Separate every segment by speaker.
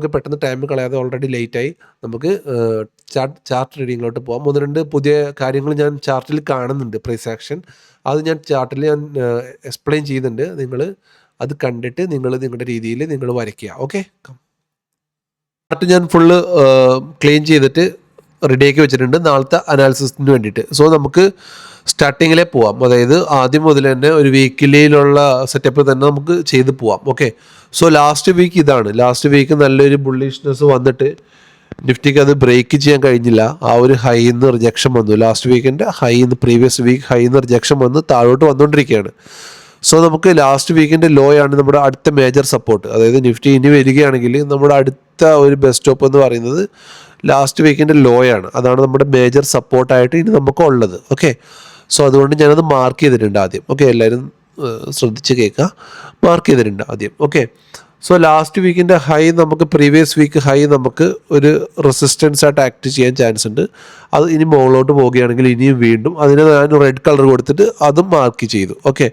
Speaker 1: നമുക്ക് പെട്ടെന്ന് ടൈം കളയാതെ ഓൾറെഡി ലേറ്റായി നമുക്ക് ചാർട്ട് റീഡിങ്ങിലോട്ട് പോകാം. 1-2 പുതിയ കാര്യങ്ങൾ ഞാൻ ചാർട്ടിൽ കാണുന്നുണ്ട്. പ്രൈസ് ആക്ഷൻ അത് ഞാൻ ചാർട്ടിൽ ഞാൻ എക്സ്പ്ലെയിൻ ചെയ്യുന്നുണ്ട്. നിങ്ങൾ അത് കണ്ടിട്ട് നിങ്ങൾ നിങ്ങളുടെ രീതിയിൽ നിങ്ങൾ വരയ്ക്കുക. ഓക്കെ, ചാർട്ട് ഞാൻ ഫുള്ള് ക്ലീൻ ചെയ്തിട്ട് റെഡിയാക്കി വെച്ചിട്ടുണ്ട് നാളത്തെ അനാലിസിസിന് വേണ്ടിയിട്ട്. സോ നമുക്ക് സ്റ്റാർട്ടിങ്ങിലേ പോവാം. അതായത് ആദ്യം മുതൽ തന്നെ ഒരു വീക്കിലിയിലുള്ള സെറ്റപ്പ് തന്നെ നമുക്ക് ചെയ്ത് പോവാം. ഓക്കെ, സോ ലാസ്റ്റ് വീക്ക് ഇതാണ്. ലാസ്റ്റ് വീക്ക് നല്ലൊരു ബുള്ളിഷ്നെസ് വന്നിട്ട് നിഫ്റ്റിക്ക് അത് ബ്രേക്ക് ചെയ്യാൻ കഴിഞ്ഞില്ല. ആ ഒരു ഹൈന്ന് റിജക്ഷൻ വന്നു. ലാസ്റ്റ് വീക്കിൻ്റെ ഹൈന്ന് പ്രീവിയസ് വീക്ക് ഹൈന്ന് റിജക്ഷൻ വന്ന് താഴോട്ട് വന്നുകൊണ്ടിരിക്കുകയാണ്. സോ നമുക്ക് ലാസ്റ്റ് വീക്കിൻ്റെ ലോ ആണ് നമ്മുടെ അടുത്ത മേജർ സപ്പോർട്ട്. അതായത് നിഫ്റ്റി ഇനി വരികയാണെങ്കിൽ നമ്മുടെ അടുത്ത ഒരു ബെസ്റ്റ് സ്റ്റോപ്പ് എന്ന് പറയുന്നത് ലാസ്റ്റ് വീക്കിൻ്റെ ലോ ആണ്. അതാണ് നമ്മുടെ മേജർ സപ്പോർട്ടായിട്ട് ഇനി നമുക്ക് ഉള്ളത്. ഓക്കെ, സോ അതുകൊണ്ട് ഞാനത് മാർക്ക് ചെയ്തിട്ടുണ്ട് ആദ്യം. ഓക്കെ, എല്ലാവരും ശ്രദ്ധിച്ച് കേൾക്കുക. മാർക്ക് ചെയ്തിട്ടുണ്ട് ആദ്യം. ഓക്കെ, സോ ലാസ്റ്റ് വീക്കിൻ്റെ ഹൈ നമുക്ക് പ്രീവിയസ് വീക്ക് ഹൈ നമുക്ക് ഒരു റെസിസ്റ്റൻസ് ആയിട്ട് ആക്ട് ചെയ്യാൻ ചാൻസ് ഉണ്ട്. അത് ഇനി മുകളിലോട്ട് പോവുകയാണെങ്കിൽ ഇനിയും വീണ്ടും അതിന് ഞാൻ റെഡ് കളർ കൊടുത്തിട്ട് അതും മാർക്ക് ചെയ്തു. ഓക്കെ,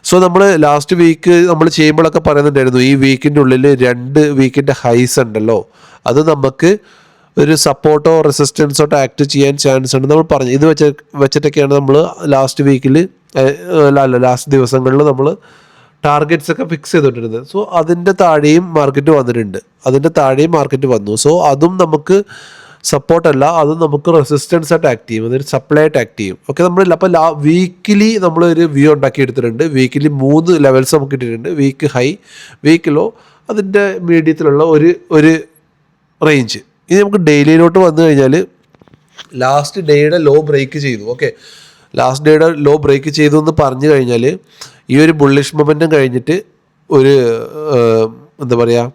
Speaker 1: സോ നമ്മൾ ലാസ്റ്റ് വീക്ക് നമ്മൾ ചെയ്യുമ്പോഴൊക്കെ പറയുന്നുണ്ടായിരുന്നു ഈ വീക്കിൻ്റെ ഉള്ളിൽ 2 വീക്കിൻ്റെ ഹൈസ് ഉണ്ടല്ലോ, അത് നമുക്ക് ഒരു സപ്പോർട്ടോ റെസിസ്റ്റൻസോ ആക്ട് ചെയ്യാൻ ചാൻസ് ഉണ്ട് നമ്മൾ പറഞ്ഞു. ഇത് വെച്ചിട്ടൊക്കെയാണ് നമ്മൾ ലാസ്റ്റ് വീക്കിൽ ലാസ്റ്റ് ദിവസങ്ങളിൽ നമ്മൾ ടാർഗറ്റ്സ് ഒക്കെ ഫിക്സ് ചെയ്തിട്ടിരുന്നത്. സോ അതിൻ്റെ താഴെയും മാർക്കറ്റ് വന്നിട്ടുണ്ട്, അതിൻ്റെ താഴെയും മാർക്കറ്റ് വന്നു. സോ അതും നമുക്ക് സപ്പോർട്ടല്ല, അതും നമുക്ക് റെസിസ്റ്റൻസ് ആയിട്ട് ആക്ട് ചെയ്യും, അതൊരു സപ്ലൈ ആയിട്ട് ആക്ട് ചെയ്യും. ഓക്കെ, നമ്മൾ അപ്പോൾ വീക്കിലി നമ്മളൊരു വ്യൂ ഉണ്ടാക്കി എടുത്തിട്ടുണ്ട്. വീക്കിലി 3 ലെവൽസ് നമുക്ക് ഇട്ടിട്ടുണ്ട്. വീക്ക് ഹൈ, വീക്ക് ലോ, അതിൻ്റെ മീഡിയത്തിലുള്ള ഒരു റേഞ്ച്. ഇനി നമുക്ക് ഡെയിലിയിലോട്ട് വന്നു കഴിഞ്ഞാൽ ലാസ്റ്റ് ഡേയുടെ ലോ ബ്രേക്ക് ചെയ്തു. ഓക്കെ, ലാസ്റ്റ് ഡേയുടെ ലോ ബ്രേക്ക് ചെയ്തു എന്ന് പറഞ്ഞു കഴിഞ്ഞാൽ ഈ ഒരു ബുള്ളിഷ് മൊമെൻറ്റം കഴിഞ്ഞിട്ട് ഒരു എന്താ പറയുക,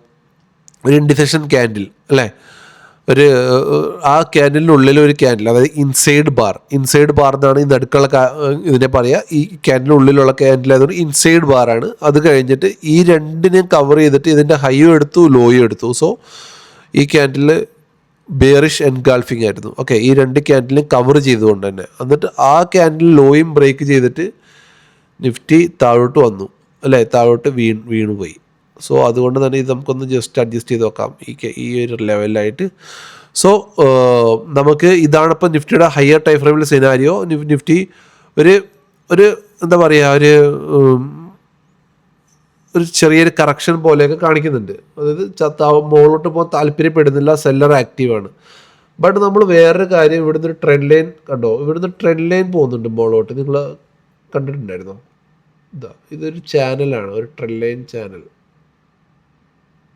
Speaker 1: ഒരു ഇൻഡിസെഷൻ ക്യാൻഡിൽ അല്ലേ, ഒരു ആ ക്യാൻഡിലിനുള്ളിൽ ഒരു ക്യാൻഡിൽ, അതായത് ഇൻസൈഡ് ബാർ എന്നാണ് ഈ നടുക്കുള്ള ഇതിനെ പറയുക. ഈ ക്യാൻഡിലിനുള്ളിലുള്ള ക്യാൻഡിൽ ആയതുകൊണ്ട് ഇൻസൈഡ് ബാറാണ്. അത് കഴിഞ്ഞിട്ട് ഈ രണ്ടിനെയും കവർ ചെയ്തിട്ട് ഇതിൻ്റെ ഹൈയും എടുത്തു ലോയും എടുത്തു. സോ ഈ ക്യാൻഡിൽ ബെയറിഷ് എൻഗാൾഫിംഗ് ആയിരുന്നു. ഓക്കെ, ഈ 2 ക്യാൻഡിലും കവർ ചെയ്തുകൊണ്ട് തന്നെ എന്നിട്ട് ആ ക്യാൻഡിൽ ലോയും ബ്രേക്ക് ചെയ്തിട്ട് നിഫ്റ്റി താഴോട്ട് വന്നു അല്ലേ, താഴോട്ട് വീണുപോയി. സോ അതുകൊണ്ട് തന്നെ ഇത് നമുക്കൊന്ന് ജസ്റ്റ് അഡ്ജസ്റ്റ് ചെയ്ത് നോക്കാം ഈ ഒരു ലെവലിലായിട്ട്. സോ നമുക്ക് ഇതാണിപ്പോൾ നിഫ്റ്റിയുടെ ഹയർ ടൈം ഫ്രെയിമിൽ സിനാരിയോ. നിഫ്റ്റി ഒരു എന്താ പറയുക, ഒരു ചെറിയൊരു കറക്ഷൻ പോലെയൊക്കെ കാണിക്കുന്നുണ്ട്. അതായത് മുകളിലോട്ട് പോകാൻ താല്പര്യപ്പെടുന്നില്ല, സെല്ലർ ആക്റ്റീവാണ്. ബട്ട് നമ്മൾ വേറൊരു കാര്യം, ഇവിടുന്ന് ഒരു ട്രെൻഡ് ലൈൻ കണ്ടോ, ഇവിടുന്ന് ട്രെൻഡ് ലൈൻ പോകുന്നുണ്ട് മുകളിലോട്ട്. നിങ്ങൾ കണ്ടിട്ടുണ്ടായിരുന്നോ? ഇതൊരു ചാനലാണ്, ഒരു ട്രെൻഡ് ലൈൻ ചാനൽ.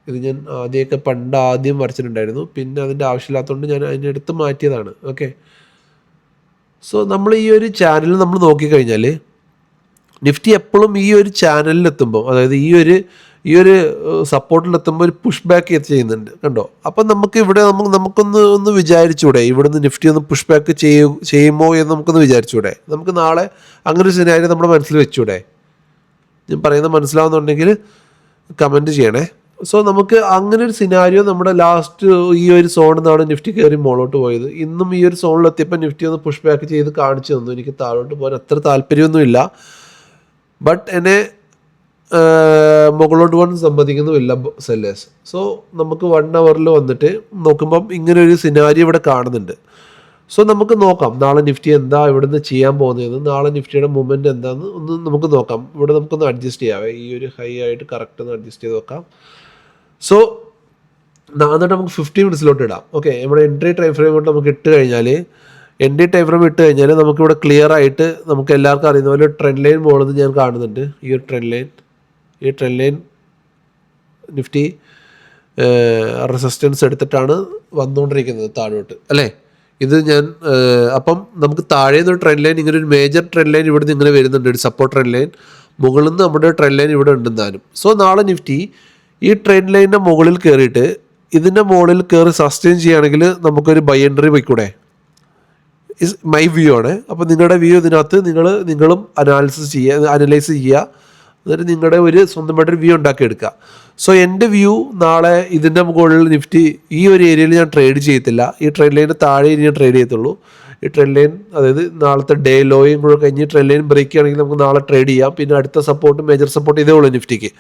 Speaker 1: ഇത് ഞാൻ ആദ്യം വരച്ചിട്ടുണ്ടായിരുന്നു, പിന്നെ അതിൻ്റെ ആവശ്യമില്ലാത്തതുകൊണ്ട് ഞാൻ അതിനെടുത്ത് മാറ്റിയതാണ്. ഓക്കെ, സോ നമ്മൾ ഈ ഒരു ചാനൽ നമ്മൾ നോക്കിക്കഴിഞ്ഞാൽ നിഫ്റ്റി എപ്പോഴും ഈ ഒരു ചാനലിലെത്തുമ്പോൾ, അതായത് ഈ ഒരു സപ്പോർട്ടിലെത്തുമ്പോൾ ഒരു പുഷ് ബാക്ക് ചെയ്യുന്നുണ്ട് കണ്ടോ. അപ്പം നമുക്ക് ഇവിടെ നമുക്കൊന്ന് വിചാരിച്ചൂടെ, ഇവിടുന്ന് നിഫ്റ്റി ഒന്ന് പുഷ് ബാക്ക് ചെയ്യുമോ എന്ന് നമുക്കൊന്ന് വിചാരിച്ചൂടെ. നമുക്ക് നാളെ അങ്ങനെ ഒരു സിനാരിയോ നമ്മുടെ മനസ്സിൽ വെച്ചൂടെ. ഞാൻ പറയുന്നത് മനസ്സിലാവുന്നുണ്ടെങ്കിൽ കമൻറ്റ് ചെയ്യണേ. സോ നമുക്ക് അങ്ങനെ ഒരു സിനാരിയോ നമ്മുടെ ലാസ്റ്റ് ഈ ഒരു സോണിൽ നിന്നാണ് നിഫ്റ്റി കയറി മുകളിലോട്ട് പോയത്. ഇന്നും ഈ ഒരു സോണിലെത്തിയപ്പോൾ നിഫ്റ്റി ഒന്ന് പുഷ് ബാക്ക് ചെയ്ത് കാണിച്ചു തന്നു. എനിക്ക് താഴോട്ട് പോകാൻ അത്ര താല്പര്യമൊന്നുമില്ല, ബട്ട് എന്നെ മുകളിലോട്ട് പോകാൻ സമ്മതിക്കുന്നുമില്ല സെല്ലേഴ്സ്. സോ നമുക്ക് 1 അവറിൽ വന്നിട്ട് നോക്കുമ്പം ഇങ്ങനെ ഒരു സിനാരിയോ ഇവിടെ കാണുന്നുണ്ട്. സോ നമുക്ക് നോക്കാം നാളെ നിഫ്റ്റി എന്താ ഇവിടുന്ന് ചെയ്യാൻ പോകുന്നതെന്ന്, നാളെ നിഫ്റ്റിയുടെ മൂവ്മെൻറ്റ് എന്താണെന്ന് ഒന്ന് നമുക്ക് നോക്കാം. ഇവിടെ നമുക്കൊന്ന് അഡ്ജസ്റ്റ് ചെയ്യാവേ, ഈ ഒരു ഹൈ ആയിട്ട് കറക്റ്റ് ഒന്ന് അഡ്ജസ്റ്റ് ചെയ്ത് നോക്കാം. സോ എന്നിട്ട് നമുക്ക് 50 മിനിറ്റ്സിലോട്ട് ഇടാം. ഓക്കെ, നമ്മുടെ എൻട്രി ടൈം ഫ്രെയിം നമുക്ക് ഇട്ട് കഴിഞ്ഞാൽ നമുക്കിവിടെ ക്ലിയർ ആയിട്ട് നമുക്ക് എല്ലാവർക്കും അറിയുന്ന പോലെ ട്രെൻഡ് ലൈൻ പോകുന്നത് ഞാൻ കാണുന്നുണ്ട്. ഈ ട്രെൻഡ് ലൈൻ നിഫ്റ്റി റെസിസ്റ്റൻസ് എടുത്തിട്ടാണ് വന്നുകൊണ്ടിരിക്കുന്നത് താഴോട്ട് അല്ലേ. ഇത് ഞാൻ അപ്പം നമുക്ക് താഴെ നിന്ന് ട്രെൻഡ് ലൈൻ, ഇങ്ങനെ ഒരു മേജർ ട്രെൻഡ് ലൈൻ ഇവിടെ നിന്ന് ഇങ്ങനെ വരുന്നുണ്ട്, ഒരു സപ്പോർട്ട് ട്രെൻഡ് ലൈൻ. മുകളിൽ നിന്ന് നമ്മുടെ ട്രെൻഡ് ലൈൻ ഇവിടെ ഉണ്ടെന്നാലും. സോ നാളെ നിഫ്റ്റി ഈ ട്രെൻഡ് ലൈനിൻ്റെ മുകളിൽ കയറിയിട്ട് ഇതിൻ്റെ മുകളിൽ കയറി സസ്റ്റെയിൻ ചെയ്യുകയാണെങ്കിൽ നമുക്കൊരു ബൈ എൻട്രി പോയിക്കൂടെ. മൈ വ്യൂ ആണ്. അപ്പോൾ നിങ്ങളുടെ വ്യൂ ഇതിനകത്ത് നിങ്ങളും അനലൈസ് ചെയ്യുക, എന്നിട്ട് നിങ്ങളുടെ ഒരു സ്വന്തമായിട്ടൊരു വ്യൂ ഉണ്ടാക്കിയെടുക്കുക. സോ എൻ്റെ വ്യൂ നാളെ ഇതിൻ്റെ മുകളിൽ നിഫ്റ്റി ഈ ഒരു ഏരിയയിൽ ഞാൻ ട്രേഡ് ചെയ്യത്തില്ല, ഈ ട്രെൻഡ് ലൈനിൻ്റെ താഴെ ഞാൻ ട്രേഡ് ചെയ്യത്തുള്ളൂ. ഈ ട്രെൻഡ് ലൈൻ, അതായത് നാളത്തെ ഡേ ലോയും കൂടെ കഴിഞ്ഞ് ട്രെൻഡ് ലൈൻ ബ്രേക്ക് ആണെങ്കിൽ നമുക്ക് നാളെ ട്രേഡ് ചെയ്യാം. പിന്നെ അടുത്ത സപ്പോർട്ട്, മേജർ സപ്പോർട്ട് ഇതേ ഉള്ളൂ നിഫ്റ്റിക്ക്.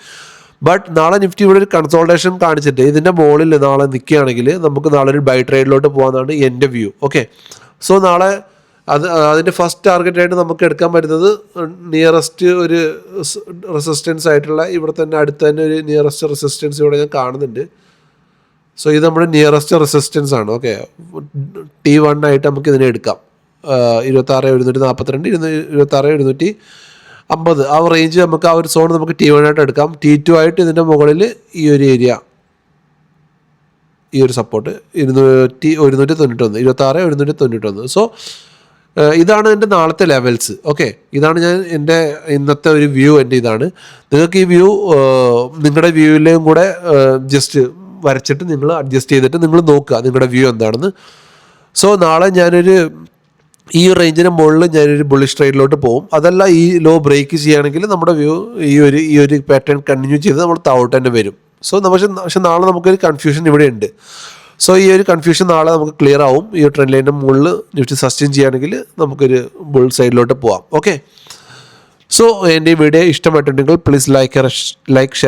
Speaker 1: ബട്ട് നാളെ നിഫ്റ്റി ഇവിടെ ഒരു കൺസോൾട്ടേഷൻ കാണിച്ചിട്ട് ഇതിൻ്റെ മുകളിൽ നാളെ നിൽക്കുകയാണെങ്കിൽ നമുക്ക് നാളെ ഒരു ബൈ ട്രേഡിലോട്ട് പോകാനാണ് എൻ്റെ വ്യൂ. ഓക്കെ, സോ നാളെ അതിൻ്റെ ഫസ്റ്റ് ടാർഗറ്റായിട്ട് നമുക്ക് എടുക്കാൻ പറ്റുന്നത് നിയറസ്റ്റ് ഒരു റെസിസ്റ്റൻസ് ആയിട്ടുള്ള ഇവിടെ തന്നെ അടുത്ത് തന്നെ ഒരു നിയറസ്റ്റ് റെസിസ്റ്റൻസ് ഇവിടെ ഞാൻ കാണുന്നുണ്ട്. സോ ഇത് നമ്മുടെ നിയറസ്റ്റ് റെസിസ്റ്റൻസ് ആണ്. ഓക്കെ, T1 ആയിട്ട് നമുക്ക് ഇതിനെ എടുക്കാം. 26,142, 26,150 ആ റേഞ്ച് നമുക്ക് ആ ഒരു സോൺ നമുക്ക് T1 ആയിട്ട് എടുക്കാം. T2 ആയിട്ട് ഇതിൻ്റെ മുകളിൽ ഈ ഒരു ഏരിയ, ഈ ഒരു സപ്പോർട്ട് 191, 26,191. സോ ഇതാണ് എൻ്റെ നാളത്തെ ലെവൽസ്. ഓക്കെ, ഇതാണ് ഞാൻ എൻ്റെ ഇന്നത്തെ ഒരു വ്യൂ. എൻ്റെ ഇതാണ്. നിങ്ങൾക്ക് ഈ വ്യൂ നിങ്ങളുടെ വ്യൂവിലേയും കൂടെ ജസ്റ്റ് വരച്ചിട്ട് നിങ്ങൾ അഡ്ജസ്റ്റ് ചെയ്തിട്ട് നിങ്ങൾ നോക്കുക നിങ്ങളുടെ വ്യൂ എന്താണെന്ന്. സോ നാളെ ഞാനൊരു ഈ റേഞ്ചിന് മുകളിൽ ഞാനൊരു ബുള്ളിഷ് ട്രേഡിലോട്ട് പോകും. അതല്ല ഈ ലോ ബ്രേക്ക് ചെയ്യുകയാണെങ്കിൽ നമ്മുടെ വ്യൂ ഈ ഒരു പാറ്റേൺ കണ്ടിന്യൂ ചെയ്ത് നമ്മൾ താഴോട്ട് തന്നെ വരും. സോ പക്ഷെ നാളെ നമുക്കൊരു കൺഫ്യൂഷൻ ഇവിടെ ഉണ്ട്. സോ ഈ ഒരു കൺഫ്യൂഷൻ നാളെ നമുക്ക് ക്ലിയർ ആവും. ഈ ട്രെൻഡ് ലൈനിൻ്റെ മുകളിൽ നിഫ്റ്റി സസ്റ്റെയിൻ ചെയ്യുകയാണെങ്കിൽ നമുക്കൊരു ബുൾ സൈഡിലോട്ട് പോവാം. ഓക്കെ, സോ എൻ്റെ ഈ വീഡിയോ ഇഷ്ടമായിട്ടുണ്ടെങ്കിൽ പ്ലീസ് ലൈക്ക് ഷെയർ